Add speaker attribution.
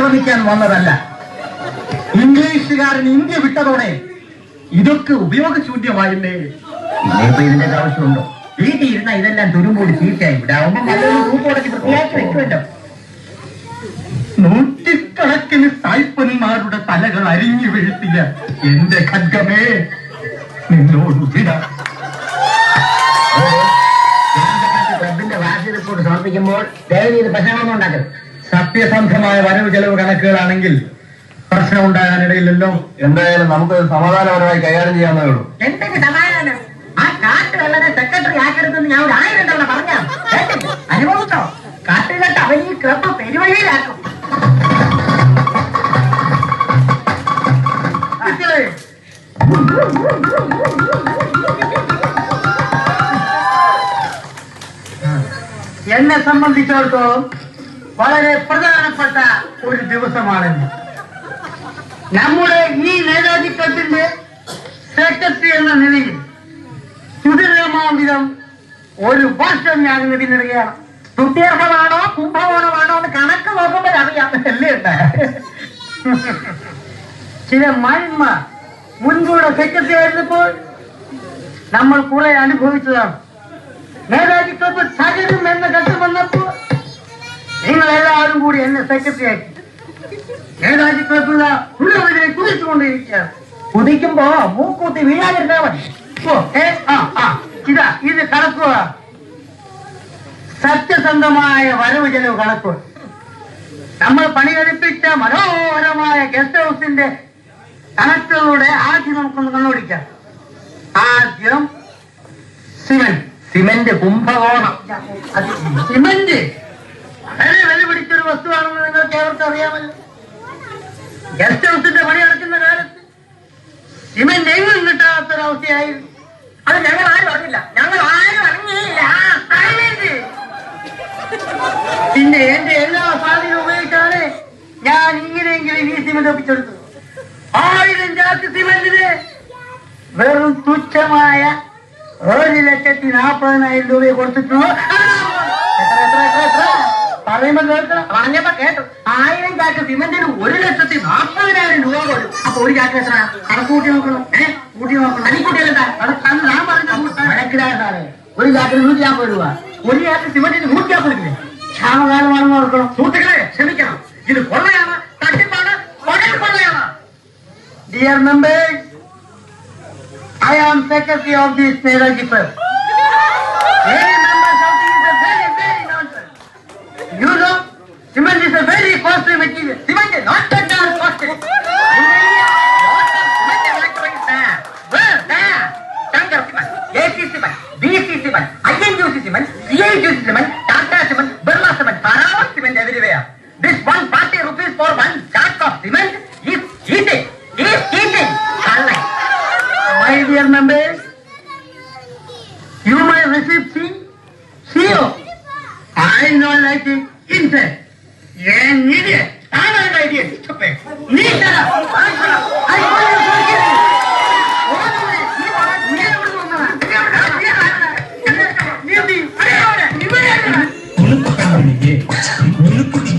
Speaker 1: ആക്രമിക്കാൻ വന്നതല്ല. ഇംഗ്ലീഷുകാരൻ ഇന്ത്യ വിട്ടതോടെ ഇതൊക്കെ ഉപയോഗശൂന്യമായില്ലേ.
Speaker 2: ഇനിയിപ്പോ ഇതിന്റെ ആവശ്യമുണ്ടോ? വീട്ടിൽ ഇരുന്ന ഇതെല്ലാം തുരുമ്പൂടി ചീത്തയായി വിടാവുമ്പോ തൂപ്പോടച്ച് വൃത്തിയാക്കി വെക്കുമല്ലോ.
Speaker 1: നൂറ്റിക്കണക്കിന് സായിപ്പന്മാരുടെ തലകൾ അരിഞ്ഞു വീഴ്ത്തിയ എന്റെ ഖഡ്ഗമേ, നിന്നോട് വിട.
Speaker 2: ക്ലബിന്റെ വാർഷിക റിപ്പോർട്ട് സമർപ്പിക്കുമ്പോൾ ദയവ് ചെയ്ത് പ്രശ്നങ്ങളൊന്നും ഉണ്ടാക്കരുത്.
Speaker 1: സത്യസന്ധമായ വരവ് ചെലവ് കണക്കുകളാണെങ്കിൽ പ്രശ്നമുണ്ടാകാനിടയില്ലല്ലോ.
Speaker 3: എന്തായാലും നമുക്ക് സമാധാനപരമായി കൈകാര്യം ചെയ്യാവുന്നതേ ഉള്ളൂ.
Speaker 2: എന്തൊക്കെ സമാധാനം? ആ കാട്ടുവെള്ളനെ സെക്രട്ടറി ആക്കരുതെന്ന് ഞാൻ ഒരു 1000 തവണ പറഞ്ഞാ അനുഭവിച്ചോ? കാട്ടുകെട്ട് അവൻ ഈ ക്ലബ് പെരുവഴിയിലാക്കും.
Speaker 1: എന്നെ സംബന്ധിച്ചിടത്തോളം വളരെ പ്രധാനപ്പെട്ട ഒരു ദിവസമാണെന്ന്. നമ്മുടെ ഈ നേതാജി ക്ലബിന്റെ സെക്രട്ടറി എന്ന നിലയിൽ സുദീർഘമാംവിധം ഒരു വർഷം ഞാൻ ഇതിനിടുകയാണ്.
Speaker 2: സുദീർഘമാണോ കുംഭകോണമാണോ എന്ന് കണക്ക് നോക്കുമ്പോഴറിയാം അല്ലേ?
Speaker 1: ചില മാന്യന്മാർ മുൻകൂടെ സെക്രട്ടറി ആയിരുന്നപ്പോൾ നമ്മൾ കുറെ അനുഭവിച്ചതാണ്. നേതാജി ക്ലബ് തകരും എന്ന ഘട്ടം വന്നപ്പോൾ നിങ്ങളെല്ലാവരും കൂടി എന്നെ സെക്രട്ടറി ആക്കി. നേതാജി ക്ലബ് പുരോഗതിയെ കുതിച്ചുകൊണ്ടിരിക്കുകയാണ്.
Speaker 2: കുതിക്കുമ്പോ മൂക്കൂത്തി വീഴാതിരുന്നാ മതി.
Speaker 1: ഇത് കണക്കുക. സത്യസന്ധമായ വരവ് ചെലവ് കണക്കുക. നമ്മൾ പണികഴിപ്പിച്ച മനോഹരമായ ഗസ്റ്റ് ഹൗസിന്റെ കണക്കുകളുടെ ആദ്യം നമുക്കൊന്ന് കണ്ടുപിടിക്കാം. ആദ്യം സിമന്റ് കുംഭകോണം. സിമന്റ് വളരെ വില പിടിച്ചൊരു വസ്തുവാണെന്ന് നിങ്ങൾക്ക് ഏവർക്കും അറിയാമല്ലോ. ഗസ്റ്റ് ഹൗസിന്റെ പണി നടക്കുന്ന കാലത്ത് സിമന്റ് എങ്ങും കിട്ടാത്തൊരവസ്ഥയായിരുന്നു.
Speaker 2: അത് ഞങ്ങൾ ആരും അറിഞ്ഞില്ല.
Speaker 1: പിന്നെ എന്റെ എല്ലാ സാധ്യത ഉപയോഗിച്ചാണ് ഞാൻ ഇങ്ങനെയെങ്കിലും ഈ സിമന്റ് ഒപ്പിച്ചെടുത്തത്. 1000 ചാക്ക് സിമന്റിന് വെറും തുച്ഛമായ 1,40,000 രൂപയെ കൊടുത്തിട്ടുള്ളൂ.
Speaker 2: പറഞ്ഞപ്പോ കേട്ടു. 1000 ചാക്ക് സിമന്റിന് 1,40,000 രൂപ കൊടുക്കും. അപ്പൊ ഒരു ചാക്ക് എത്ര കണക്കൂട്ടി നോക്കണം? കൂട്ടി നോക്കണം. അനിക്കൂട്ടിയല്ല
Speaker 1: ഞാൻ പറഞ്ഞ
Speaker 2: സാറേ, ഒരു ചാക്കിന് 150 രൂപ. ഒരു ചാക്ക് സിമന്റിന് 150 രൂപ.
Speaker 1: ക്ഷാമകാലമാണെന്ന് ഓർക്കണം.
Speaker 2: സുഹൃത്തുക്കളെ ക്ഷമിക്കണം, ഇത് കൊള്ളയാണ്, തട്ടിപ്പാണ്, കൊള്ളയാണ്.
Speaker 1: Dear members, I am secretary of this Netaji Club. Many members of this is a very nonsense. You know, cement is a very costly material.
Speaker 2: Cement is not that costly. In India, lots of cement factories there. Where? There. Shankar Cement, AC Cement, BC Cement, INGC Cement, CIGC Cement, Tata Cement, Birla Cement, Paravas Cement everywhere. This 140 rupees for 1 chart of cement is cheating.
Speaker 1: My dear members, you may receive CO. I don't like it. Inside. An idiot. I'm an idiot. Stupid. Shut up. I call you for kidding.
Speaker 3: ഉണുക്കുട്ടി